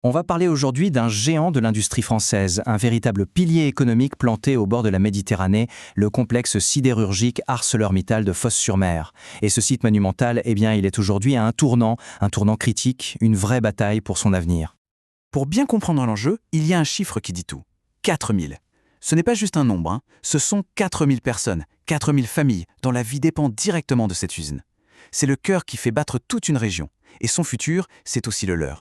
On va parler aujourd'hui d'un géant de l'industrie française, un véritable pilier économique planté au bord de la Méditerranée, le complexe sidérurgique ArcelorMittal de Fos-sur-Mer. Et ce site monumental, il est aujourd'hui à un tournant critique, une vraie bataille pour son avenir. Pour bien comprendre l'enjeu, il y a un chiffre qui dit tout. 4000. Ce n'est pas juste un nombre, ce sont 4000 personnes, 4000 familles dont la vie dépend directement de cette usine. C'est le cœur qui fait battre toute une région. Et son futur, c'est aussi le leur.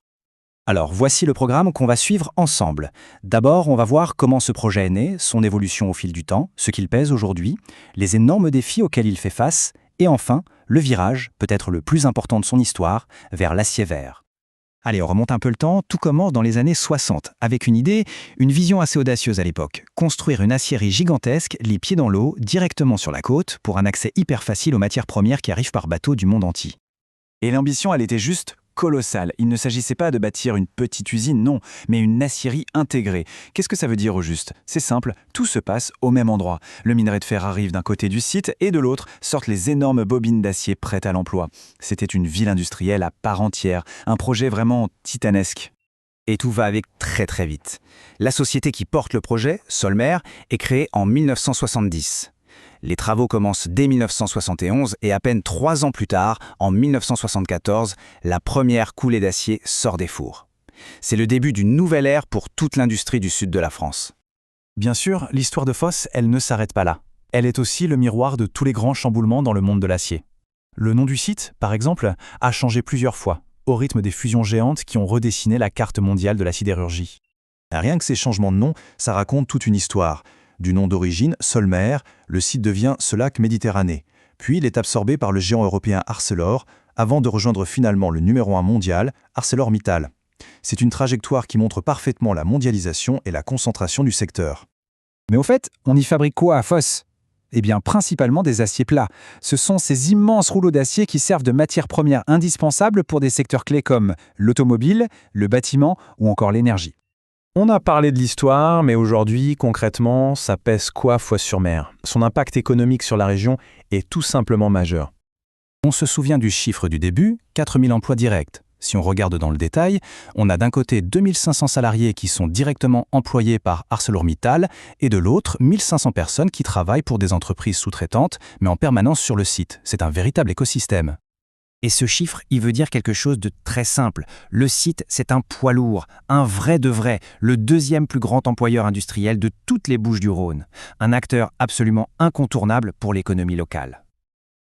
Alors, voici le programme qu'on va suivre ensemble. D'abord, on va voir comment ce projet est né, son évolution au fil du temps, ce qu'il pèse aujourd'hui, les énormes défis auxquels il fait face, et enfin, le virage, peut-être le plus important de son histoire, vers l'acier vert. Allez, on remonte un peu le temps, tout commence dans les années 60, avec une idée, une vision assez audacieuse à l'époque. Construire une aciérie gigantesque, les pieds dans l'eau, directement sur la côte, pour un accès hyper facile aux matières premières qui arrivent par bateau du monde entier. Et l'ambition, elle était juste colossale. Il ne s'agissait pas de bâtir une petite usine, non, mais une aciérie intégrée. Qu'est-ce que ça veut dire au juste? C'est simple, tout se passe au même endroit. Le minerai de fer arrive d'un côté du site et de l'autre sortent les énormes bobines d'acier prêtes à l'emploi. C'était une ville industrielle à part entière, un projet vraiment titanesque. Et tout va avec très très vite. La société qui porte le projet, Solmer, est créée en 1970. Les travaux commencent dès 1971 et à peine 3 ans plus tard, en 1974, la première coulée d'acier sort des fours. C'est le début d'une nouvelle ère pour toute l'industrie du sud de la France. Bien sûr, l'histoire de Fos, elle ne s'arrête pas là. Elle est aussi le miroir de tous les grands chamboulements dans le monde de l'acier. Le nom du site, par exemple, a changé plusieurs fois, au rythme des fusions géantes qui ont redessiné la carte mondiale de la sidérurgie. Rien que ces changements de nom, ça raconte toute une histoire. Du nom d'origine, Solmer, le site devient Solac Méditerranée. Puis il est absorbé par le géant européen Arcelor, avant de rejoindre finalement le numéro 1 mondial, ArcelorMittal. C'est une trajectoire qui montre parfaitement la mondialisation et la concentration du secteur. Mais au fait, on y fabrique quoi à Fos? Eh bien, principalement des aciers plats. Ce sont ces immenses rouleaux d'acier qui servent de matière première indispensable pour des secteurs clés comme l'automobile, le bâtiment ou encore l'énergie. On a parlé de l'histoire, mais aujourd'hui, concrètement, ça pèse quoi Fos-sur-Mer? Son impact économique sur la région est tout simplement majeur. On se souvient du chiffre du début, 4000 emplois directs. Si on regarde dans le détail, on a d'un côté 2500 salariés qui sont directement employés par ArcelorMittal et de l'autre 1500 personnes qui travaillent pour des entreprises sous-traitantes, mais en permanence sur le site. C'est un véritable écosystème. Et ce chiffre, il veut dire quelque chose de très simple. Le site, c'est un poids lourd, un vrai de vrai, le deuxième plus grand employeur industriel de toutes les Bouches-du-Rhône. Un acteur absolument incontournable pour l'économie locale.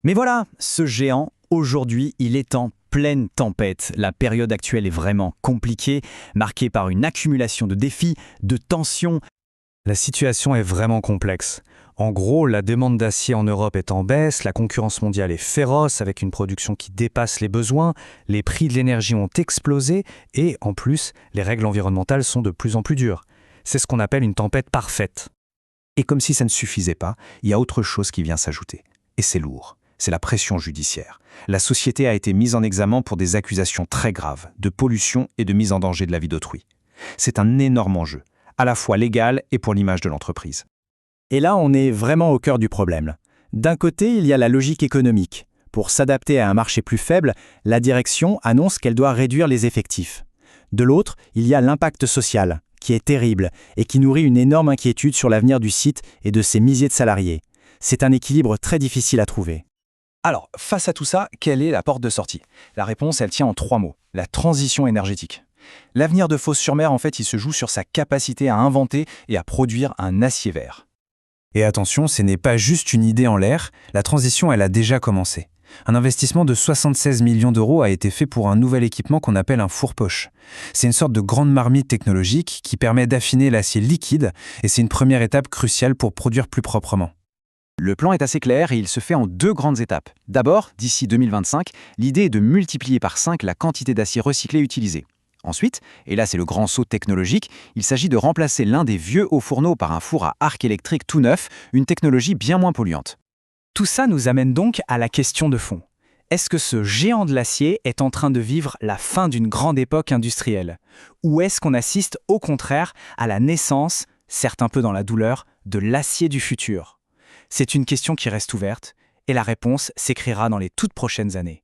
Mais voilà, ce géant, aujourd'hui, il est en pleine tempête. La période actuelle est vraiment compliquée, marquée par une accumulation de défis, de tensions. La situation est vraiment complexe. En gros, la demande d'acier en Europe est en baisse, la concurrence mondiale est féroce avec une production qui dépasse les besoins, les prix de l'énergie ont explosé et, en plus, les règles environnementales sont de plus en plus dures. C'est ce qu'on appelle une tempête parfaite. Et comme si ça ne suffisait pas, il y a autre chose qui vient s'ajouter. Et c'est lourd. C'est la pression judiciaire. La société a été mise en examen pour des accusations très graves, de pollution et de mise en danger de la vie d'autrui. C'est un énorme enjeu, à la fois légal et pour l'image de l'entreprise. Et là, on est vraiment au cœur du problème. D'un côté, il y a la logique économique. Pour s'adapter à un marché plus faible, la direction annonce qu'elle doit réduire les effectifs. De l'autre, il y a l'impact social, qui est terrible et qui nourrit une énorme inquiétude sur l'avenir du site et de ses milliers de salariés. C'est un équilibre très difficile à trouver. Alors, face à tout ça, quelle est la porte de sortie? La réponse, elle tient en 3 mots. La transition énergétique. L'avenir de Fos-sur-Mer, en fait, il se joue sur sa capacité à inventer et à produire un acier vert. Et attention, ce n'est pas juste une idée en l'air, la transition, elle a déjà commencé. Un investissement de 76 millions d'euros a été fait pour un nouvel équipement qu'on appelle un four-poche. C'est une sorte de grande marmite technologique qui permet d'affiner l'acier liquide et c'est une première étape cruciale pour produire plus proprement. Le plan est assez clair et il se fait en 2 grandes étapes. D'abord, d'ici 2025, l'idée est de multiplier par 5 la quantité d'acier recyclé utilisée. Ensuite, et là c'est le grand saut technologique, il s'agit de remplacer l'un des vieux hauts fourneaux par un four à arc électrique tout neuf, une technologie bien moins polluante. Tout ça nous amène donc à la question de fond. Est-ce que ce géant de l'acier est en train de vivre la fin d'une grande époque industrielle? Ou est-ce qu'on assiste au contraire à la naissance, certes un peu dans la douleur, de l'acier du futur? C'est une question qui reste ouverte et la réponse s'écrira dans les toutes prochaines années.